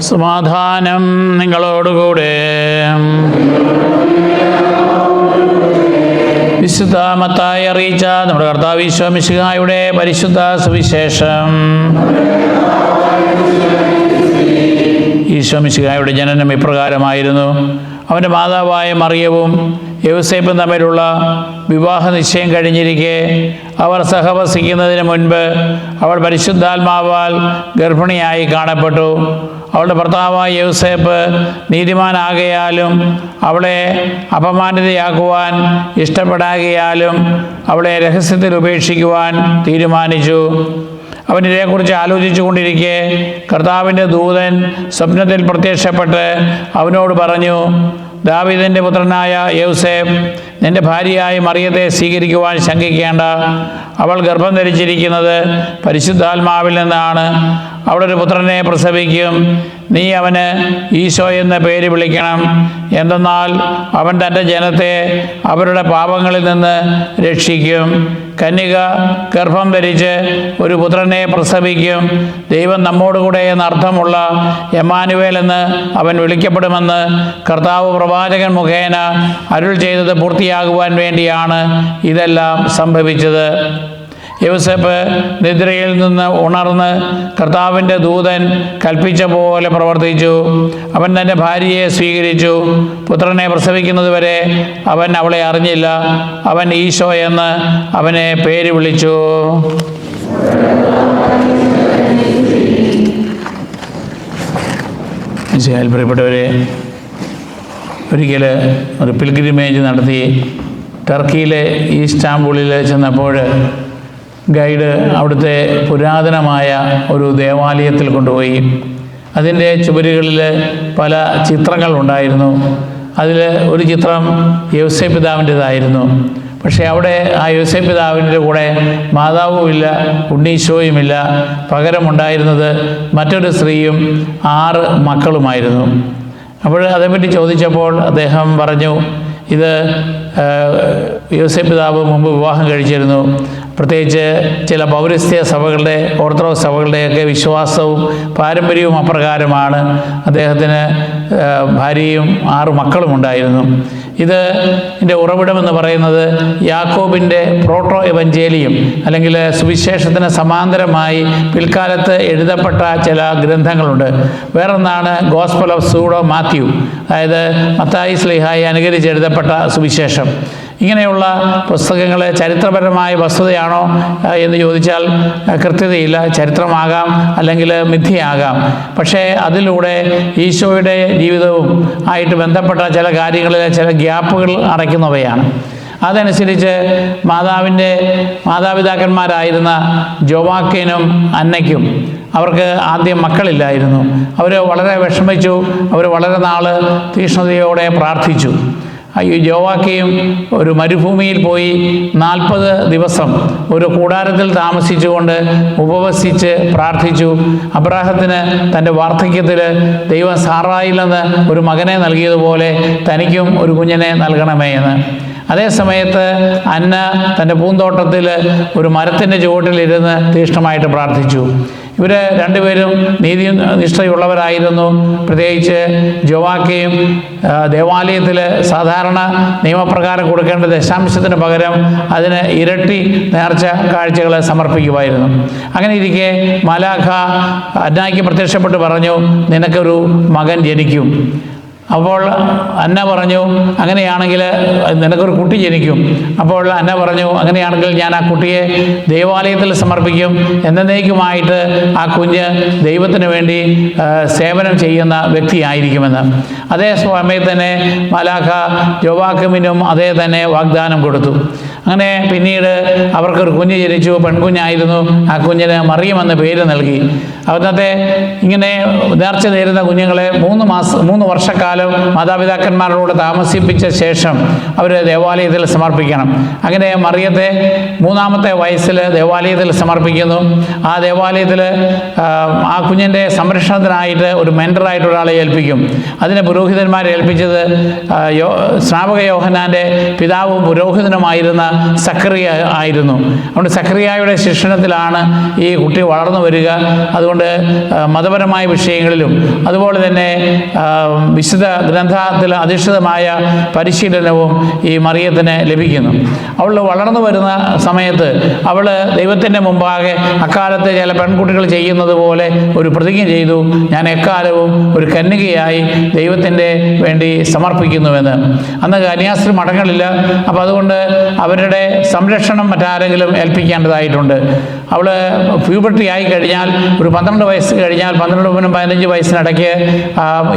സമാധാനം നിങ്ങളോടുകൂടെ. വിശുദ്ധ മത്തായി അറിയിച്ച നമ്മുടെ കർത്താവ് ഈശോ മിശിഹായുടെ പരിശുദ്ധ സുവിശേഷം. ഈശോ മിശിഹായുടെ ജനനം ഇപ്രകാരമായിരുന്നു. അവൻ്റെ മാതാവായ മറിയവും യൗസേപ്പും തമ്മിലുള്ള വിവാഹ നിശ്ചയം കഴിഞ്ഞിരിക്കെ അവർ സഹവസിക്കുന്നതിന് മുൻപ് അവൾ പരിശുദ്ധാത്മാവാൽ ഗർഭിണിയായി കാണപ്പെട്ടു. അവളുടെ ഭർത്താവായ യൗസേപ്പ് നീതിമാനാകയാലും അവളെ അപമാനിതയാക്കുവാൻ ഇഷ്ടപ്പെടാകയാലും അവളെ രഹസ്യത്തിൽ ഉപേക്ഷിക്കുവാൻ തീരുമാനിച്ചു. അവൻ ഇതേക്കുറിച്ച് ആലോചിച്ചു കൊണ്ടിരിക്കെ കർത്താവിൻ്റെ ദൂതൻ സ്വപ്നത്തിൽ പ്രത്യക്ഷപ്പെട്ട് അവനോട് പറഞ്ഞു, ദാവീദിൻ്റെ പുത്രനായ യൗസേപ്പ്, നിന്റെ ഭാര്യയായ മറിയത്തെ സ്വീകരിക്കുവാൻ ശങ്കിക്കേണ്ട. അവൾ ഗർഭം ധരിച്ചിരിക്കുന്നത് പരിശുദ്ധാത്മാവിൽ നിന്നാണ്. അവളൊരു പുത്രനെ പ്രസവിക്കും. നീ അവന് ഈശോ എന്ന പേര് വിളിക്കണം. എന്തെന്നാൽ അവൻ തൻ്റെ ജനത്തെ അവരുടെ പാപങ്ങളിൽ നിന്ന് രക്ഷിക്കും. കന്യക ഗർഭം ധരിച്ച് ഒരു പുത്രനെ പ്രസവിക്കും. ദൈവം നമ്മോടുകൂടെ എന്നർത്ഥമുള്ള എമ്മാനുവേൽ എന്ന് അവൻ വിളിക്കപ്പെടുമെന്ന് കർത്താവ് പ്രവാചകൻ മുഖേന അരുൾ ചെയ്തത് പൂർത്തിയാകുവാൻ വേണ്ടിയാണ് ഇതെല്ലാം സംഭവിച്ചത്. യൗസേപ്പ് നിദ്രയിൽ നിന്ന് ഉണർന്ന് കർത്താവിൻ്റെ ദൂതൻ കൽപ്പിച്ച പോലെ പ്രവർത്തിച്ചു. അവൻ തൻ്റെ ഭാര്യയെ സ്വീകരിച്ചു. പുത്രനെ പ്രസവിക്കുന്നതുവരെ അവൻ അവളെ അറിഞ്ഞില്ല. അവൻ ഈശോ എന്ന് അവനെ പേര് വിളിച്ചു. പ്രിയപ്പെട്ടവരെ, ഒരിക്കൽ ഒരു പിൽഗ്രിമേജ് നടത്തി ടർക്കിയിലെ ഇസ്താംബൂളിൽ ചെന്നപ്പോൾ ഗൈഡ് അവിടുത്തെ പുരാതനമായ ഒരു ദേവാലയത്തിൽ കൊണ്ടുപോയി. അതിൻ്റെ ചുവരുകളിൽ പല ചിത്രങ്ങളുണ്ടായിരുന്നു. അതിൽ ഒരു ചിത്രം യൗസേപ്പ് പിതാവിൻ്റെതായിരുന്നു. പക്ഷേ അവിടെ ആ യൗസേപ്പ് പിതാവിൻ്റെ കൂടെ മാതാവുമില്ല, ഉണ്ണീശോയുമില്ല. പകരമുണ്ടായിരുന്നത് മറ്റൊരു സ്ത്രീയും 6 മക്കളുമായിരുന്നു. അപ്പോൾ അതേപ്പറ്റി ചോദിച്ചപ്പോൾ അദ്ദേഹം പറഞ്ഞു, ഇത് യൗസേപ്പ് പിതാവ് മുമ്പ് വിവാഹം കഴിച്ചിരുന്നു. പ്രത്യേകിച്ച് ചില പൗരസ്ത്യ സഭകളുടെ, ഓർത്തഡോക്സ് സഭകളുടെയൊക്കെ വിശ്വാസവും പാരമ്പര്യവും അപ്രകാരമാണ്. അദ്ദേഹത്തിന് ഭാര്യയും 6 മക്കളും ഉണ്ടായിരുന്നു. ഇതിൻ്റെ ഉറവിടമെന്ന് പറയുന്നത് യാക്കോബിൻ്റെ പ്രോട്ടോ എവഞ്ചേലിയം, അല്ലെങ്കിൽ സുവിശേഷത്തിന് സമാന്തരമായി പിൽക്കാലത്ത് എഴുതപ്പെട്ട ചില ഗ്രന്ഥങ്ങളുണ്ട്. വേറൊന്നാണ് ഗോസ്പൽ ഓഫ് സൂഡോ മാത്യു, അതായത് മത്തായി ശ്ലീഹായി അനുകരിച്ച് എഴുതപ്പെട്ട സുവിശേഷം. ഇങ്ങനെയുള്ള പുസ്തകങ്ങൾ ചരിത്രപരമായ വസ്തുതയാണോ എന്ന് ചോദിച്ചാൽ കൃത്യതയില്ല. ചരിത്രമാകാം, അല്ലെങ്കിൽ മിഥ്യയാകാം. പക്ഷേ അതിലൂടെ ഈശോയുടെ ജീവിതവും ആയിട്ട് ബന്ധപ്പെട്ട ചില കാര്യങ്ങളിൽ ചില ഗ്യാപ്പുകൾ അടയ്ക്കുന്നവയാണ്. അതനുസരിച്ച് മാതാപിതാക്കന്മാരായിരുന്ന ജോവാക്കിനും അന്നയ്ക്കും അവർക്ക് ആദ്യം മക്കളില്ലായിരുന്നു. അവർ വളരെ വിഷമിച്ചു. അവർ വളരെ നാൾ തീക്ഷ്ണതയോടെ പ്രാർത്ഥിച്ചു. ഈ ജോവാക്കിയും ഒരു മരുഭൂമിയിൽ പോയി 40 ദിവസം ഒരു കൂടാരത്തിൽ താമസിച്ചുകൊണ്ട് ഉപവസിച്ച് പ്രാർത്ഥിച്ചു. അബ്രാഹത്തിന് തൻ്റെ വാർദ്ധക്യത്തിൽ ദൈവം സാറായിൽ നിന്ന് ഒരു മകനെ നൽകിയതുപോലെ തനിക്കും ഒരു കുഞ്ഞിനെ നൽകണമേ എന്ന്. അതേ സമയത്ത് അന്ന തൻ്റെ പൂന്തോട്ടത്തിൽ ഒരു മരത്തിൻ്റെ ചുവട്ടിലിരുന്ന് തീക്ഷ്ണമായിട്ട് പ്രാർത്ഥിച്ചു. ഇവർ രണ്ടുപേരും നീതിനിഷ്ഠയുള്ളവരായിരുന്നു. പ്രത്യേകിച്ച് ജോവാക്കയും ദേവാലയത്തിൽ സാധാരണ നിയമപ്രകാരം കൊടുക്കേണ്ട ദശാംശത്തിന് പകരം അതിന് ഇരട്ടി നേർച്ച കാഴ്ചകൾ സമർപ്പിക്കുമായിരുന്നു. അങ്ങനെ ഇരിക്കെ മാലാഖ അന്നായ്ക്ക് പ്രത്യക്ഷപ്പെട്ട് പറഞ്ഞു, നിനക്കൊരു മകൻ ജനിക്കും. അപ്പോൾ അന്ന പറഞ്ഞു, അങ്ങനെയാണെങ്കിൽ നിനക്കൊരു കുട്ടി ജനിക്കും. അപ്പോൾ അന്ന പറഞ്ഞു, അങ്ങനെയാണെങ്കിൽ ഞാൻ ആ കുട്ടിയെ ദൈവാലയത്തിൽ സമർപ്പിക്കും. എന്നേക്കുമായിട്ട് ആ കുഞ്ഞ് ദൈവത്തിന് വേണ്ടി സേവനം ചെയ്യുന്ന വ്യക്തിയായിരിക്കുമെന്ന്. അതേ സമയത്ത് തന്നെ മാലാഖ ജോവാക്കിമിനും അതേ തന്നെ വാഗ്ദാനം കൊടുത്തു. അങ്ങനെ പിന്നീട് അവർക്കൊരു കുഞ്ഞ് ജനിച്ചു. പെൺകുഞ്ഞായിരുന്നു. ആ കുഞ്ഞിന് മറിയം എന്ന പേര് നൽകി. അന്നത്തെ ഇങ്ങനെ നേർച്ച നേരുന്ന കുഞ്ഞുങ്ങളെ 3 വർഷക്കാലം കാലം മാതാപിതാക്കന്മാരോട് താമസിപ്പിച്ച ശേഷം അവർ ദേവാലയത്തിൽ സമർപ്പിക്കണം. അങ്ങനെ മറിയത്തെ 3-ാമത്തെ വയസ്സിൽ ദേവാലയത്തിൽ സമർപ്പിക്കുന്നു. ആ ദേവാലയത്തിൽ ആ കുഞ്ഞിൻ്റെ സംരക്ഷണത്തിനായിട്ട് ഒരു മെൻറ്ററായിട്ട് ഒരാളെ ഏൽപ്പിക്കും. അതിനെ പുരോഹിതന്മാരെ ഏൽപ്പിച്ചത് സ്നാപക യോഹന്നാൻ്റെ പിതാവും പുരോഹിതനുമായിരുന്ന സക്കറിയ ആയിരുന്നു. അതുകൊണ്ട് സക്കറിയായുടെ ശിക്ഷണത്തിലാണ് ഈ കുട്ടി വളർന്നു വരിക. അതുകൊണ്ട് മതപരമായ വിഷയങ്ങളിലും അതുപോലെ തന്നെ വിശുദ്ധ ഗ്രന്ഥത്തിൽ അധിഷ്ഠിതമായ പരിശീലനവും ഈ മറിയത്തിന് ലഭിക്കുന്നു. അവൾ വളർന്നു വരുന്ന സമയത്ത് അവൾ ദൈവത്തിൻ്റെ മുമ്പാകെ അക്കാലത്ത് ചില പെൺകുട്ടികൾ ചെയ്യുന്നത് പോലെ ഒരു പ്രതിജ്ഞ ചെയ്തു, ഞാൻ എക്കാലവും ഒരു കന്യകയായി ദൈവത്തിൻ്റെ വേണ്ടി സമർപ്പിക്കുന്നുവെന്ന്. അന്ന് കന്യാസ്ത്രീ മഠങ്ങളില്ല. അപ്പോൾ അതുകൊണ്ട് അവരുടെ സംരക്ഷണം മറ്റാരെങ്കിലും ഏൽപ്പിക്കേണ്ടതായിട്ടുണ്ട്. അവൾ പ്യൂബർട്ടി ആയി കഴിഞ്ഞാൽ ഒരു 12 വയസ്സ് കഴിഞ്ഞാൽ 12-15 വയസ്സിനിടയ്ക്ക്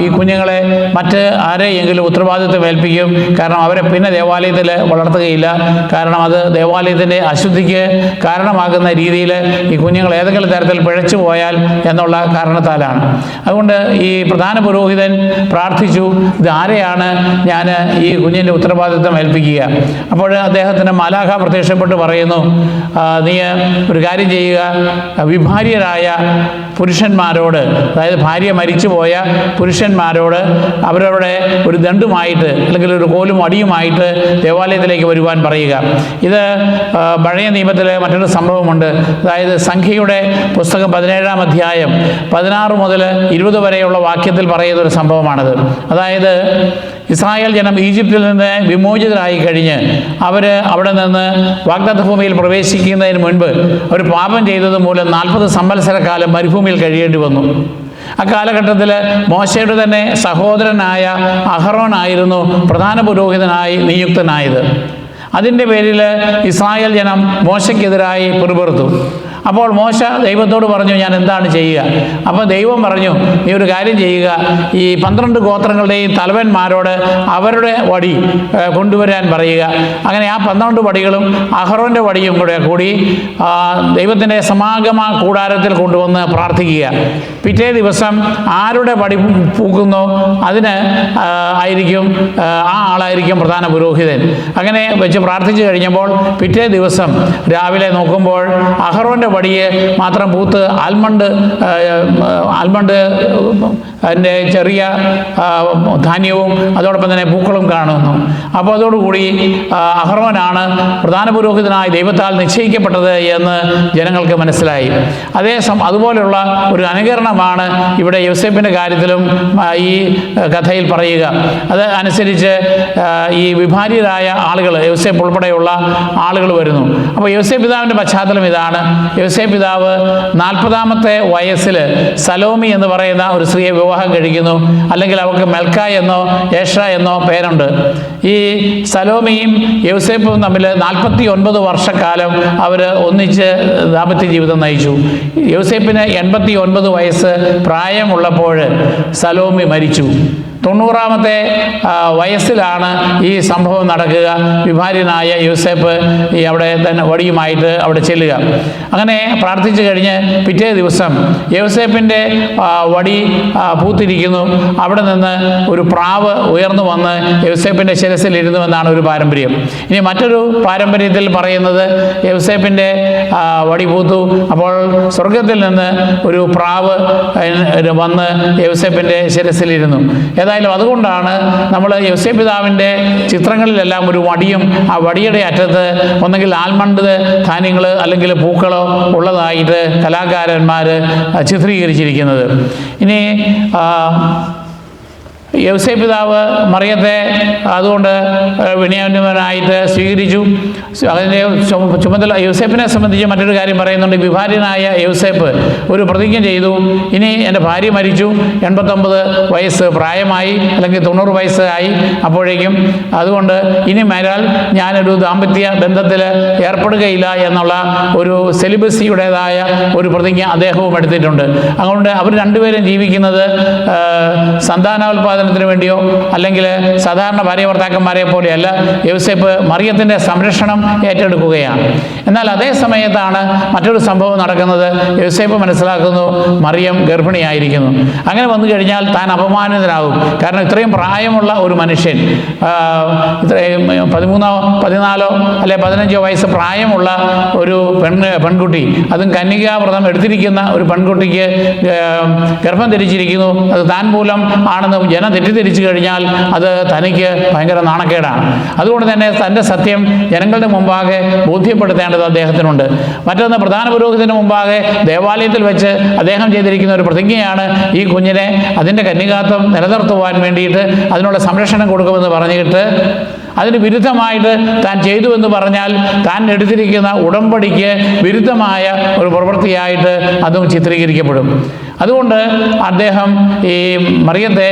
ഈ കുഞ്ഞുങ്ങളെ മറ്റ് ആരെയെങ്കിലും ഉത്തരവാദിത്വം ഏൽപ്പിക്കും. കാരണം അവരെ പിന്നെ ദേവാലയത്തിൽ വളർത്തുകയില്ല. കാരണം അത് ദേവാലയത്തിൻ്റെ അശുദ്ധിക്ക് കാരണമാകുന്ന രീതിയിൽ ഈ കുഞ്ഞുങ്ങൾ ഏതെങ്കിലും തരത്തിൽ പിഴച്ചു പോയാൽ എന്നുള്ള കാരണത്താലാണ്. അതുകൊണ്ട് ഈ പ്രധാന പുരോഹിതൻ പ്രാർത്ഥിച്ചു, ഇതാരെയാണ് ഞാൻ ഈ കുഞ്ഞിൻ്റെ ഉത്തരവാദിത്വം ഏൽപ്പിക്കുക? അപ്പോൾ അദ്ദേഹത്തിന് മാലാഖ പ്രത്യക്ഷപ്പെട്ട് പറയുന്നു, നീ ഒരു കാര്യം ചെയ്യുക, വിഭാര്യരായ പുരുഷന്മാരോട്, അതായത് ഭാര്യ മരിച്ചുപോയ പുരുഷന്മാരോട് അവരവരുടെ ഒരു ദണ്ഡുമായിട്ട് അല്ലെങ്കിൽ ഒരു കോലും അടിയുമായിട്ട് ദേവാലയത്തിലേക്ക് വരുവാൻ പറയുക. ഇത് പഴയ നിയമത്തിലെ മറ്റൊരു സംഭവമുണ്ട്. അതായത് സംഖ്യയുടെ പുസ്തകം 17-ാം അധ്യായം 16 മുതൽ 20 വരെയുള്ള വാക്യത്തിൽ പറയുന്ന ഒരു സംഭവമാണത്. അതായത് ഇസ്രായേൽ ജനം ഈജിപ്തിൽ നിന്ന് വിമോചിതരായി കഴിഞ്ഞ് അവർ അവിടെ നിന്ന് വാഗ്ദത്ത ഭൂമിയിൽ പ്രവേശിക്കുന്നതിന് മുൻപ് അവർ പാപം ചെയ്തത് മൂലം 40 സംവത്സരക്കാലം മരുഭൂമിയിൽ കഴിയേണ്ടി വന്നു. അക്കാലഘട്ടത്തിൽ മോശയുടെ തന്നെ സഹോദരനായ അഹറോനായിരുന്നു പ്രധാന പുരോഹിതനായി നിയുക്തനായത്. അതിൻ്റെ പേരിൽ ഇസ്രായേൽ ജനം മോശയ്ക്കെതിരായി പിറുപിറുത്തു. അപ്പോൾ മോശ ദൈവത്തോട് പറഞ്ഞു, ഞാൻ എന്താണ് ചെയ്യുക? അപ്പോൾ ദൈവം പറഞ്ഞു, നീ ഒരു കാര്യം ചെയ്യുക, ഈ 12 ഗോത്രങ്ങളുടെയും തലവന്മാരോട് അവരുടെ വടി കൊണ്ടുവരാൻ പറയുക. അങ്ങനെ ആ 12 വടികളും അഹറോൻ്റെ വടിയും കൂടി ദൈവത്തിൻ്റെ സമാഗമ കൂടാരത്തിൽ കൊണ്ടുവന്ന് പ്രാർത്ഥിക്കുക. പിറ്റേ ദിവസം ആരുടെ വടി പൂക്കുന്നോ അതിന് ആയിരിക്കും ആ ആളായിരിക്കും പ്രധാന പുരോഹിതൻ. അങ്ങനെ വെച്ച് പ്രാർത്ഥിച്ചു കഴിഞ്ഞപ്പോൾ പിറ്റേ ദിവസം രാവിലെ നോക്കുമ്പോൾ അഹറോൻ്റെ വടിയെ മാത്രം പൂത്ത് ആൽമണ്ട് അതിൻ്റെ ചെറിയ ധാന്യവും അതോടൊപ്പം തന്നെ പൂക്കളും കാണുന്നു. അപ്പോൾ അതോടുകൂടി അഹറോനാണ് പ്രധാന പുരോഹിതനായി ദൈവത്താൽ നിശ്ചയിക്കപ്പെട്ടത് എന്ന് ജനങ്ങൾക്ക് മനസ്സിലായി. അതുപോലെയുള്ള ഒരു അനുകരണമാണ് ഇവിടെ യോസേപ്പിൻ്റെ കാര്യത്തിലും ഈ കഥയിൽ പറയുക. അത് അനുസരിച്ച് ഈ വിഭാര്യരായ ആളുകൾ, യോസേപ്പ് ഉൾപ്പെടെയുള്ള ആളുകൾ വരുന്നു. അപ്പോൾ യോസേപ്പ് പിതാവിൻ്റെ പശ്ചാത്തലം ഇതാണ്. യോസേപ്പ് പിതാവ് 40-ാമത്തെ വയസ്സിൽ സലോമി എന്ന് പറയുന്ന ഒരു സ്ത്രീയെ വിവാഹം കഴിക്കുന്നു. അല്ലെങ്കിൽ അവർക്ക് മെൽക്ക എന്നോ ഏഷ എന്നോ പേരുണ്ട്. ഈ സലോമിയും യോസേപ്പും തമ്മിൽ 49 വർഷക്കാലം അവർ ഒന്നിച്ച് ദാമ്പത്യ ജീവിതം നയിച്ചു. യോസേപ്പിന് 89 വയസ്സ് പ്രായമുള്ളപ്പോൾ സലോമി മരിച്ചു. 90-ാമത്തെ വയസ്സിലാണ് ഈ സംഭവം നടക്കുക. വിഭാര്യനായ യോസേപ്പ് അവിടെ തന്നെ വടിയുമായിട്ട് അവിടെ ചെല്ലുക. അങ്ങനെ പ്രാർത്ഥിച്ചു കഴിഞ്ഞ് പിറ്റേ ദിവസം യോസേപ്പിൻ്റെ വടി പൂത്തിരിക്കുന്നു. അവിടെ നിന്ന് ഒരു പ്രാവ് ഉയർന്നു വന്ന് യോസേപ്പിൻ്റെ ശിരസിലിരുന്നുവെന്നാണ് ഒരു പാരമ്പര്യം. ഇനി മറ്റൊരു പാരമ്പര്യത്തിൽ പറയുന്നത് യോസേപ്പിൻ്റെ വടി പൂത്തു. അപ്പോൾ സ്വർഗത്തിൽ നിന്ന് ഒരു പ്രാവ് വന്ന് യോസേപ്പിൻ്റെ ശിരസിലിരുന്നു. ഏതായാലും അതുകൊണ്ടാണ് നമ്മൾ യോസേപ്പ് പിതാവിൻ്റെ ചിത്രങ്ങളിലെല്ലാം ഒരു വടിയും ആ വടിയുടെ അറ്റത്ത് ഒന്നെങ്കിൽ ആൽമണ്ട് ധാന്യങ്ങൾ അല്ലെങ്കിൽ പൂക്കളോ ഉള്ളതായിട്ട് കലാകാരന്മാർ ചിത്രീകരിച്ചിരിക്കുന്നത്. ഇനി യോസേപ്പ് പിതാവ് മറിയത്തെ അതുകൊണ്ട് വിനയാന്യനായിട്ട് സ്വീകരിച്ചു. അതിൻ്റെ ചുമതല യോസേപ്പിനെ സംബന്ധിച്ച് മറ്റൊരു കാര്യം പറയുന്നുണ്ട്. വിഭാര്യനായ യോസേപ്പ് ഒരു പ്രതിജ്ഞ ചെയ്തു, ഇനി എൻ്റെ ഭാര്യ മരിച്ചു, 89 വയസ്സ് പ്രായമായി അല്ലെങ്കിൽ 90 വയസ്സായി അപ്പോഴേക്കും, അതുകൊണ്ട് ഇനി മേലാൽ ഞാനൊരു ദാമ്പത്യ ബന്ധത്തിൽ ഏർപ്പെടുകയില്ല എന്നുള്ള ഒരു സെലിബസിയുടേതായ ഒരു പ്രതിജ്ഞ അദ്ദേഹവും എടുത്തിട്ടുണ്ട്. അതുകൊണ്ട് അവർ രണ്ടുപേരും ജീവിക്കുന്നത് സന്താനോൽപാദന സമ്പാദനത്തിന് വേണ്ടിയോ അല്ലെങ്കിൽ സാധാരണ ഭാര്യ ഭർത്താക്കന്മാരെ പോലെയല്ല യോസേപ്പ് മറിയത്തിൻ്റെ സംരക്ഷണം ഏറ്റെടുക്കുകയാണ്. എന്നാൽ അതേ സമയത്താണ് മറ്റൊരു സംഭവം നടക്കുന്നത്. യോസേപ്പ് മനസ്സിലാക്കുന്നു മറിയം ഗർഭിണിയായിരിക്കുന്നു. അങ്ങനെ വന്നു കഴിഞ്ഞാൽ താൻ അപമാനിതനാകും. കാരണം ഇത്രയും പ്രായമുള്ള ഒരു മനുഷ്യൻ, ഇത്രയും 14 അല്ലെ 15 വയസ്സ് പ്രായമുള്ള ഒരു പെൺകുട്ടി, അതും കന്യകാവ്രതം എടുത്തിരിക്കുന്ന ഒരു പെൺകുട്ടിക്ക് ഗർഭം ധരിച്ചിരിക്കുന്നു. അത് താൻ മൂലം ആണെന്ന് ജനം തെറ്റിദ്ധരിച്ചു കഴിഞ്ഞാൽ അത് തനിക്ക് ഭയങ്കര നാണക്കേടാണ്. അതുകൊണ്ട് തന്നെ തൻ്റെ സത്യം ജനങ്ങളുടെ മുമ്പാകെ ബോധ്യപ്പെടുത്തേണ്ടത് അദ്ദേഹത്തിനുണ്ട്. മറ്റൊന്ന്, പ്രധാന പുരോഹിതന് മുമ്പാകെ ദേവാലയത്തിൽ വെച്ച് അദ്ദേഹം ചെയ്തിരിക്കുന്ന ഒരു പ്രതിജ്ഞയാണ് ഈ കുഞ്ഞിനെ അതിൻ്റെ കന്യകാത്വം നിലനിർത്തുവാൻ വേണ്ടിയിട്ട് അതിനുള്ള സംരക്ഷണം കൊടുക്കുമെന്ന് പറഞ്ഞിട്ട് അതിന് വിരുദ്ധമായിട്ട് താൻ ചെയ്തു എന്ന് പറഞ്ഞാൽ താൻ എടുത്തിരിക്കുന്ന ഉടമ്പടിക്ക് വിരുദ്ധമായ ഒരു പ്രവൃത്തിയായിട്ട് അതും ചിത്രീകരിക്കപ്പെടും. അതുകൊണ്ട് അദ്ദേഹം ഈ മറിയത്തെ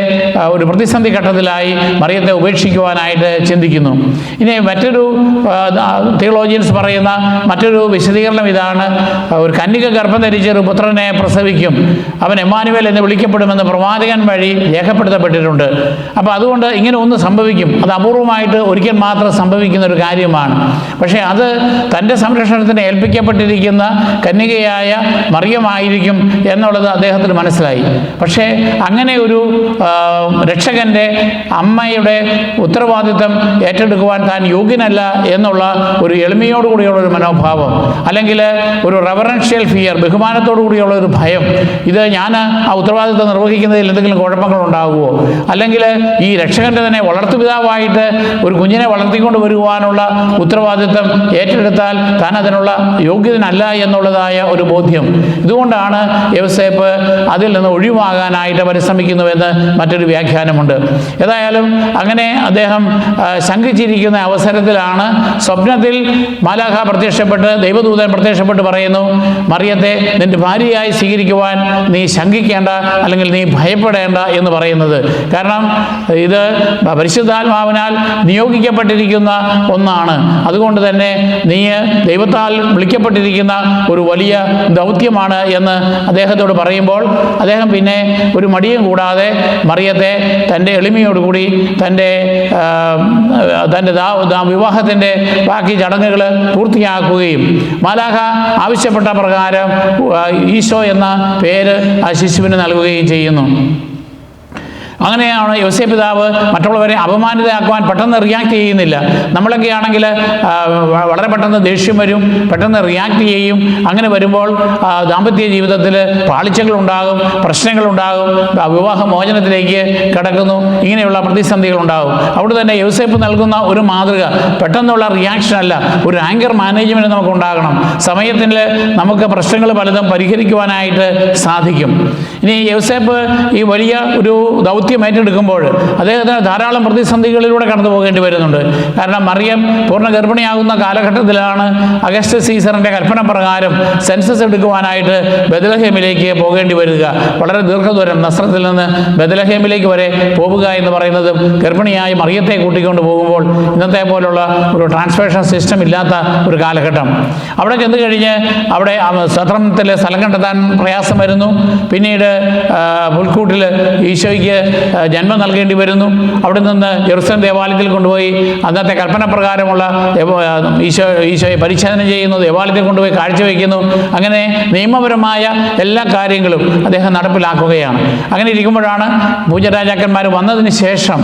ഒരു പ്രതിസന്ധി ഘട്ടത്തിലായി മറിയത്തെ ഉപേക്ഷിക്കുവാനായിട്ട് ചിന്തിക്കുന്നു. ഇനി മറ്റൊരു തിയോളജിയൻസ് പറയുന്ന മറ്റൊരു വിശദീകരണം ഇതാണ്: ഒരു കന്യക ഗർഭം ധരിച്ച് ഒരു പുത്രനെ പ്രസവിക്കും, അവൻ എമ്മാനുവേൽ എന്ന് വിളിക്കപ്പെടുമെന്ന് പ്രവാചകൻ വഴി രേഖപ്പെടുത്തപ്പെട്ടിട്ടുണ്ട്. അപ്പോൾ അതുകൊണ്ട് ഇങ്ങനെ ഒന്ന് സംഭവിക്കും. അത് അപൂർവമായിട്ട് ഒരിക്കൽ മാത്രം സംഭവിക്കുന്ന ഒരു കാര്യമാണ്. പക്ഷേ അത് തൻ്റെ സംരക്ഷണത്തിന് ഏൽപ്പിക്കപ്പെട്ടിരിക്കുന്ന കന്യകയായ മറിയമായിരിക്കും എന്നുള്ളത് അദ്ദേഹത്തിന് മനസ്സിലായി. പക്ഷേ അങ്ങനെ ഒരു രക്ഷകൻ്റെ അമ്മയുടെ ഉത്തരവാദിത്വം ഏറ്റെടുക്കുവാൻ താൻ യോഗ്യനല്ല എന്നുള്ള ഒരു എളിമയോടുകൂടിയുള്ള ഒരു മനോഭാവം, അല്ലെങ്കിൽ ഒരു റെവറൻഷ്യൽ ഫിയർ, ബഹുമാനത്തോടു കൂടിയുള്ള ഒരു ഭയം, ഇത് ഞാൻ ആ ഉത്തരവാദിത്വം നിർവഹിക്കുന്നതിൽ എന്തെങ്കിലും കുഴപ്പങ്ങൾ ഉണ്ടാകുമോ, അല്ലെങ്കിൽ ഈ രക്ഷകൻ്റെ തന്നെ വളർത്തുപിതാവായിട്ട് ഒരു കുഞ്ഞിനെ വളർത്തിക്കൊണ്ട് വരുവാനുള്ള ഉത്തരവാദിത്വം ഏറ്റെടുത്താൽ താൻ അതിനുള്ള യോഗ്യതനല്ല എന്നുള്ളതായ ഒരു ബോധ്യം. ഇതുകൊണ്ടാണ് യോസേപ്പ് അതിൽ നിന്ന് ഒഴിവാകാനായിട്ട് പരിശ്രമിക്കുന്നുവെന്ന് മറ്റൊരു വ്യാഖ്യാനമുണ്ട്. ഏതായാലും അങ്ങനെ അദ്ദേഹം ശങ്കിച്ചിരിക്കുന്ന അവസരത്തിലാണ് സ്വപ്നത്തിൽ മാലാഖ പ്രത്യക്ഷപ്പെട്ട്, ദൈവദൂതൻ പ്രത്യക്ഷപ്പെട്ട് പറയുന്നു, മറിയത്തെ നിന്റെ ഭാര്യയായി സ്വീകരിക്കുവാൻ നീ ശങ്കിക്കേണ്ട, അല്ലെങ്കിൽ നീ ഭയപ്പെടേണ്ട എന്ന് പറയുന്നത്. കാരണം ഇത് പരിശുദ്ധാത്മാവിനാൽ നിയോഗിക്കപ്പെട്ടിരിക്കുന്ന ഒന്നാണ്. അതുകൊണ്ട് തന്നെ നീ ദൈവത്താൽ വിളിക്കപ്പെട്ടിരിക്കുന്ന ഒരു വലിയ ദൗത്യമാണ് എന്ന് അദ്ദേഹത്തോട് പറയുമ്പോൾ അദ്ദേഹം പിന്നെ ഒരു മടിയും കൂടാതെ മറിയത്തെ തൻ്റെ എളിമയോടുകൂടി തൻ്റെ വിവാഹത്തിൻ്റെ ബാക്കി ചടങ്ങുകൾ പൂർത്തിയാക്കുകയും മാലാഖ ആവശ്യപ്പെട്ട പ്രകാരം ഈശോ എന്ന പേര് ആ ശിശുവിന് നൽകുകയും ചെയ്യുന്നു. അങ്ങനെയാണ് യോസേപ്പ് പിതാവ് മറ്റുള്ളവരെ അപമാനിതയാക്കുവാൻ പെട്ടെന്ന് റിയാക്ട് ചെയ്യുന്നില്ല. നമ്മളൊക്കെ ആണെങ്കിൽ വളരെ പെട്ടെന്ന് ദേഷ്യം വരും, പെട്ടെന്ന് റിയാക്ട് ചെയ്യും. അങ്ങനെ വരുമ്പോൾ ദാമ്പത്യ ജീവിതത്തിൽ പാളിച്ചകളുണ്ടാകും, പ്രശ്നങ്ങളുണ്ടാകും, വിവാഹമോചനത്തിലേക്ക് കടക്കുന്നു, ഇങ്ങനെയുള്ള പ്രതിസന്ധികളുണ്ടാകും. അവിടെ തന്നെ യോസേപ്പ് നൽകുന്ന ഒരു മാതൃക പെട്ടെന്നുള്ള റിയാക്ഷൻ അല്ല, ഒരു ആങ്കർ മാനേജ്മെൻറ്റ് നമുക്ക് ഉണ്ടാകണം. സമയത്തിൽ നമുക്ക് പ്രശ്നങ്ങൾ പലതും പരിഹരിക്കുവാനായിട്ട് സാധിക്കും. ഇനി യോസേപ്പ് ഈ വലിയ ഒരു ദൗത്യം ഏറ്റെടുക്കുമ്പോൾ അദ്ദേഹത്തിന് ധാരാളം പ്രതിസന്ധികളിലൂടെ കടന്നു പോകേണ്ടി വരുന്നുണ്ട്. കാരണം മറിയം പൂർണ്ണ ഗർഭിണിയാകുന്ന കാലഘട്ടത്തിലാണ് അഗസ്റ്റസ് സീസറിൻ്റെ കൽപ്പന പ്രകാരം സെൻസസ് എടുക്കുവാനായിട്ട് ബെത്ലഹേമിലേക്ക് പോകേണ്ടി വരിക. വളരെ ദീർഘദൂരം നസ്രത്തിൽ നിന്ന് ബെത്ലഹേമിലേക്ക് വരെ പോവുക എന്ന് പറയുന്നത് ഗർഭിണിയായി മറിയത്തെ കൂട്ടിക്കൊണ്ട് പോകുമ്പോൾ ഇന്നത്തെ പോലുള്ള ഒരു ട്രാൻസ്പോർട്ടേഷൻ സിസ്റ്റം ഇല്ലാത്ത ഒരു കാലഘട്ടം. അവിടെ ചെന്ന് കഴിഞ്ഞ് അവിടെ സത്രത്തിൽ സ്ഥലം കണ്ടെത്താൻ പ്രയാസം വരുന്നു. പിന്നീട് പുൽക്കൂട്ടിൽ ഈശോയ്ക്ക് ജന്മം നൽകേണ്ടി വരുന്നു. അവിടെ നിന്ന് ജെറുസലേം ദേവാലയത്തിൽ കൊണ്ടുപോയി അന്നത്തെ കൽപ്പന പ്രകാരമുള്ള ഈശോയെ പരിച്ഛേദന ചെയ്യുന്നു, ദേവാലയത്തിൽ കൊണ്ടുപോയി കാഴ്ചവെക്കുന്നു. അങ്ങനെ നിയമപരമായ എല്ലാ കാര്യങ്ങളും അദ്ദേഹം നടപ്പിലാക്കുകയാണ്. അങ്ങനെ ഇരിക്കുമ്പോഴാണ് പൂജരാജാക്കന്മാർ വന്നതിന് ശേഷം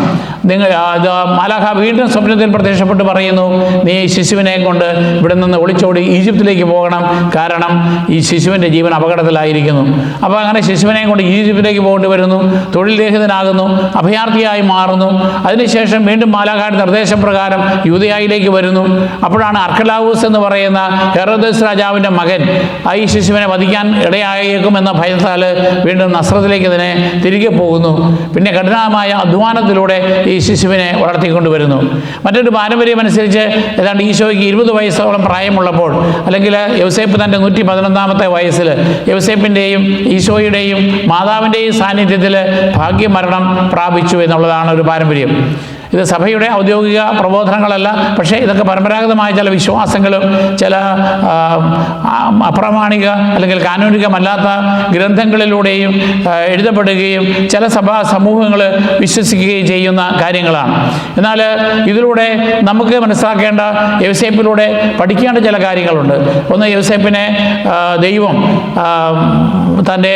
മാലാഖ വീണ്ടും സ്വപ്നത്തിൽ പ്രത്യക്ഷപ്പെട്ട് പറയുന്നു, നീ ശിശുവിനെ കൊണ്ട് ഇവിടെ നിന്ന് ഒളിച്ചോടി ഈജിപ്തിലേക്ക് പോകണം, കാരണം ഈ ശിശുവിൻ്റെ ജീവൻ അപകടത്തിലായിരിക്കുന്നു. അപ്പോൾ അങ്ങനെ ശിശുവിനെ കൊണ്ട് ഈജിപ്തിലേക്ക് പോകേണ്ടി വരുന്നു. തൊഴിൽ രഹിതനാകുന്നു, അഭയാർത്ഥിയായി മാറുന്നു. അതിനുശേഷം വീണ്ടും മാലാഖയുടെ നിർദ്ദേശപ്രകാരം യൂദയായിലേക്ക് വരുന്നു. അപ്പോഴാണ് അർക്കലാവൂസ് എന്ന് പറയുന്ന ഹെറോദസ് രാജാവിൻ്റെ മകൻ ഈ ശിശുവിനെ വധിക്കാൻ ഇടയായേക്കുമെന്ന ഭയത്താൽ വീണ്ടും നസ്രത്തിലേക്ക് ഇതിനെ തിരികെ പോകുന്നു. പിന്നെ കഠിനമായ അധ്വാനത്തിലൂടെ ഈ ശിശുവിനെ വളർത്തിക്കൊണ്ടുവരുന്നു. മറ്റൊരു പാരമ്പര്യമനുസരിച്ച് ഏതാണ്ട് ഈശോയ്ക്ക് 20 വയസ്സോളം പ്രായമുള്ളപ്പോൾ, അല്ലെങ്കിൽ യോസേപ്പ് തൻ്റെ 111ാമത്തെ വയസ്സിൽ യോസേപ്പിൻ്റെയും ഈശോയുടെയും മാതാവിൻ്റെയും സാന്നിധ്യത്തിൽ ഭാഗ്യമരണം പ്രാപിച്ചു എന്നുള്ളതാണ് ഒരു പാരമ്പര്യം. ഇത് സഭയുടെ ഔദ്യോഗിക പ്രബോധനങ്ങളല്ല, പക്ഷേ ഇതൊക്കെ പരമ്പരാഗതമായ ചില വിശ്വാസങ്ങളും ചില അപ്രാമാണിക അല്ലെങ്കിൽ കാനോനികമല്ലാത്ത ഗ്രന്ഥങ്ങളിലൂടെയും എഴുതപ്പെടുകയും ചില സഭാ സമൂഹങ്ങൾ വിശ്വസിക്കുകയും ചെയ്യുന്ന കാര്യങ്ങളാണ്. എന്നാൽ ഇതിലൂടെ നമുക്ക് മനസ്സിലാക്കേണ്ട, യോസേപ്പിലൂടെ പഠിക്കേണ്ട ചില കാര്യങ്ങളുണ്ട്. ഒന്ന്, യോസേപ്പിനെ ദൈവം തൻ്റെ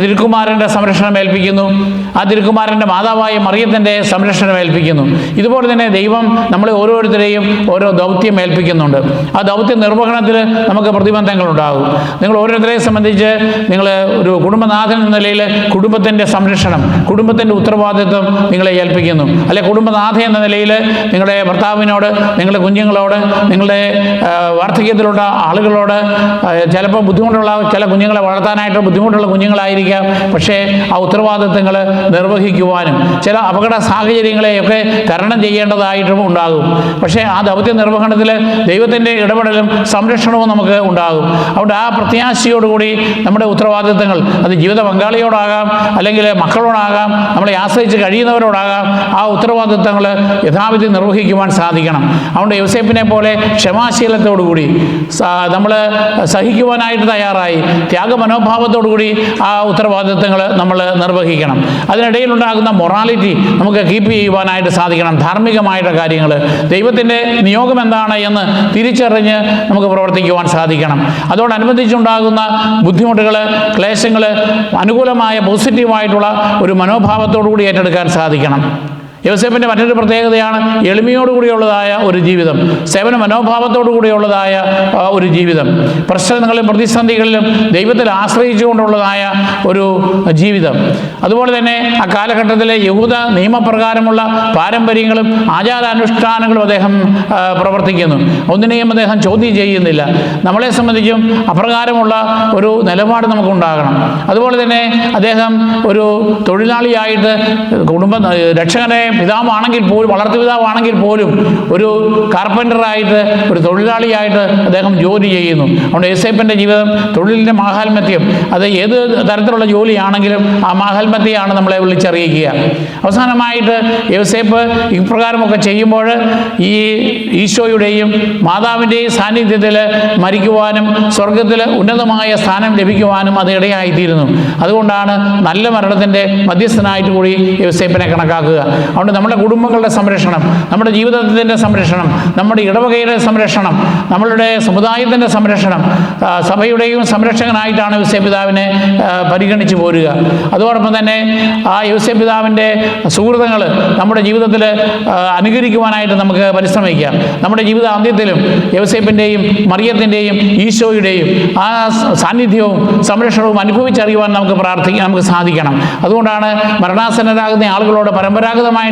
തിരുക്കുമാരൻ്റെ സംരക്ഷണം ഏൽപ്പിക്കുന്നു. ആ തിരുക്കുമാരൻ്റെ മാതാവായ മറിയത്തിൻ്റെ സംരക്ഷണം ഏൽപ്പിക്കുന്നു. ഇതുപോലെ തന്നെ ദൈവം നമ്മളെ ഓരോരുത്തരെയും ഓരോ ദൗത്യം ഏൽപ്പിക്കുന്നുണ്ട്. ആ ദൗത്യ നിർവഹണത്തിൽ നമുക്ക് പ്രതിബന്ധങ്ങളുണ്ടാകും. നിങ്ങൾ ഓരോരുത്തരെയും സംബന്ധിച്ച് നിങ്ങൾ ഒരു കുടുംബനാഥൻ എന്ന നിലയിൽ കുടുംബത്തിൻ്റെ സംരക്ഷണം, കുടുംബത്തിൻ്റെ ഉത്തരവാദിത്വം നിങ്ങളെ ഏൽപ്പിക്കുന്നു. അല്ലെ, കുടുംബനാഥ എന്ന നിലയിൽ നിങ്ങളുടെ ഭർത്താവിനോട്, നിങ്ങളുടെ കുഞ്ഞുങ്ങളോട്, നിങ്ങളുടെ വാർദ്ധക്യത്തിലുള്ള ആളുകളോട്, ചിലപ്പോൾ ബുദ്ധിമുട്ടുള്ള ചില കുഞ്ഞുങ്ങളെ വളർത്താനായിട്ട് ബുദ്ധിമുട്ടുള്ള കുഞ്ഞുങ്ങളായിരിക്കാം, പക്ഷേ ആ ഉത്തരവാദിത്തങ്ങൾ നിർവഹിക്കുവാനും ചില അപകട സാഹചര്യങ്ങളെയൊക്കെ തരണം ചെയ്യേണ്ടതായിട്ടും ഉണ്ടാകും. പക്ഷേ ആ ദൗത്യ നിർവഹണത്തിൽ ദൈവത്തിൻ്റെ ഇടപെടലും സംരക്ഷണവും നമുക്ക് ഉണ്ടാകും. അതുകൊണ്ട് ആ പ്രത്യാശയോടുകൂടി നമ്മുടെ ഉത്തരവാദിത്തങ്ങൾ, അത് ജീവിത പങ്കാളിയോടാകാം, അല്ലെങ്കിൽ മക്കളോടാകാം, നമ്മളെ ആശ്രയിച്ച് കഴിയുന്നവരോടാകാം, ആ ഉത്തരവാദിത്തങ്ങൾ യഥാവിധി നിർവഹിക്കുവാൻ സാധിക്കണം. അതുകൊണ്ട് യോസേപ്പിനെ പോലെ ക്ഷമാശീലത്തോടുകൂടി നമ്മൾ സഹിക്കുവാനായിട്ട് തയ്യാറായി ത്യാഗമനോഭാവത്തോടുകൂടി ആ ഉത്തരവാദിത്തങ്ങൾ നമ്മൾ നിർവഹിക്കണം. അതിനിടയിലുണ്ടാകുന്ന മൊറാലിറ്റി നമുക്ക് കീപ്പ് ചെയ്യുവാനായിട്ട് സാധിക്കണം. ധാർമ്മികമായിട്ട് കാര്യങ്ങൾ, ദൈവത്തിൻ്റെ നിയോഗം എന്താണ് എന്ന് തിരിച്ചറിഞ്ഞ് നമുക്ക് പ്രവർത്തിക്കുവാൻ സാധിക്കണം. അതോടനുബന്ധിച്ചുണ്ടാകുന്ന ബുദ്ധിമുട്ടുകൾ, ക്ലേശങ്ങൾ അനുകൂലമായ പോസിറ്റീവായിട്ടുള്ള ഒരു മനോഭാവത്തോടുകൂടി ഏറ്റെടുക്കാൻ സാധിക്കണം. യോസേപ്പിൻ്റെ മറ്റൊരു പ്രത്യേകതയാണ് എളിമയോടുകൂടിയുള്ളതായ ഒരു ജീവിതം, സേവന മനോഭാവത്തോടു കൂടിയുള്ളതായ ഒരു ജീവിതം, പ്രശ്നങ്ങളിലും പ്രതിസന്ധികളിലും ദൈവത്തിൽ ആശ്രയിച്ചുകൊണ്ടുള്ളതായ ഒരു ജീവിതം. അതുപോലെ തന്നെ ആ കാലഘട്ടത്തിലെ യഹൂദ നിയമപ്രകാരമുള്ള പാരമ്പര്യങ്ങളും ആചാരാനുഷ്ഠാനങ്ങളും അദ്ദേഹം പ്രവർത്തിക്കുന്നു. ഒന്നിനെയും അദ്ദേഹം ചോദ്യം ചെയ്യുന്നില്ല. നമ്മളെ സംബന്ധിച്ചും അപ്രകാരമുള്ള ഒരു നിലപാട് നമുക്കുണ്ടാകണം. അതുപോലെ തന്നെ അദ്ദേഹം ഒരു തൊഴിലാളിയായിട്ട് രക്ഷകനെ പിതാവാണെങ്കിൽ പോലും, വളർത്തു പിതാവാണെങ്കിൽ പോലും, ഒരു കാർപ്പൻ്ററായിട്ട്, ഒരു തൊഴിലാളിയായിട്ട് അദ്ദേഹം ജോലി ചെയ്യുന്നു. അതുകൊണ്ട് യോസേപ്പിൻ്റെ ജീവിതം, തൊഴിലിൻ്റെ മാഹാത്മ്യം, അത് ഏത് തരത്തിലുള്ള ജോലിയാണെങ്കിലും ആ മാഹാത്മ്യത്തെയാണ് നമ്മളെ വിളിച്ചറിയിക്കുക. അവസാനമായിട്ട് യോസേപ്പ് ഇപ്രകാരമൊക്കെ ചെയ്യുമ്പോൾ ഈ ഈശോയുടെയും മാതാവിൻ്റെയും സാന്നിധ്യത്തിൽ മരിക്കുവാനും സ്വർഗത്തിൽ ഉന്നതമായ സ്ഥാനം ലഭിക്കുവാനും അത് ഇടയായിത്തീരുന്നു. അതുകൊണ്ടാണ് നല്ല മരണത്തിൻ്റെ മധ്യസ്ഥനായിട്ട് കൂടി യോസേപ്പിനെ കണക്കാക്കുക. അതുകൊണ്ട് നമ്മുടെ കുടുംബങ്ങളുടെ സംരക്ഷണം, നമ്മുടെ ജീവിതത്തിൻ്റെ സംരക്ഷണം, നമ്മുടെ ഇടവകയുടെ സംരക്ഷണം, നമ്മളുടെ സമുദായത്തിൻ്റെ സംരക്ഷണം, സഭയുടെയും സംരക്ഷകനായിട്ടാണ് യോസേപ്പ് പിതാവിനെ പരിഗണിച്ചു പോരുക. അതോടൊപ്പം തന്നെ ആ യോസേപ്പ് പിതാവിൻ്റെ സുഹൃത്തുക്കൾ നമ്മുടെ ജീവിതത്തിൽ അനുകരിക്കുവാനായിട്ട് നമുക്ക് പരിശ്രമിക്കാം. നമ്മുടെ ജീവിത അന്ത്യത്തിലും യോസേപ്പിൻ്റെയും മറിയത്തിൻ്റെയും ഈശോയുടെയും ആ സാന്നിധ്യവും സംരക്ഷണവും അനുഭവിച്ചറിയുവാൻ നമുക്ക് സാധിക്കണം. അതുകൊണ്ടാണ് മരണാസന്നരാകുന്ന ആളുകളോട് പരമ്പരാഗതമായിട്ട്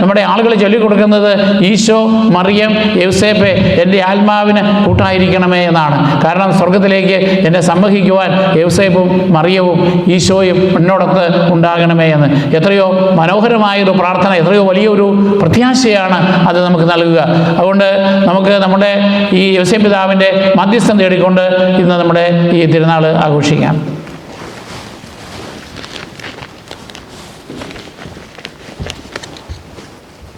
നമ്മുടെ ആളുകൾ ചൊല്ലിക്കൊടുക്കുന്നത് ഈശോ, മറിയം, യോസേപ്പ് എൻ്റെ ആത്മാവിന് കൂട്ടായിരിക്കണമേ എന്നാണ്. കാരണം സ്വർഗത്തിലേക്ക് എന്നെ സംവഹിക്കുവാൻ യോസേപ്പും മറിയവും ഈശോയും എന്നോടൊത്ത് ഉണ്ടാകണമേ എന്ന്. എത്രയോ മനോഹരമായൊരു പ്രാർത്ഥന, എത്രയോ വലിയൊരു പ്രത്യാശയാണ് അത് നമുക്ക് നൽകുക. അതുകൊണ്ട് നമുക്ക് നമ്മുടെ ഈ യോസേപ്പ് പിതാവിൻ്റെ മധ്യസ്ഥം തേടിക്കൊണ്ട് ഇന്ന് നമ്മുടെ ഈ തിരുനാൾ ആഘോഷിക്കാം.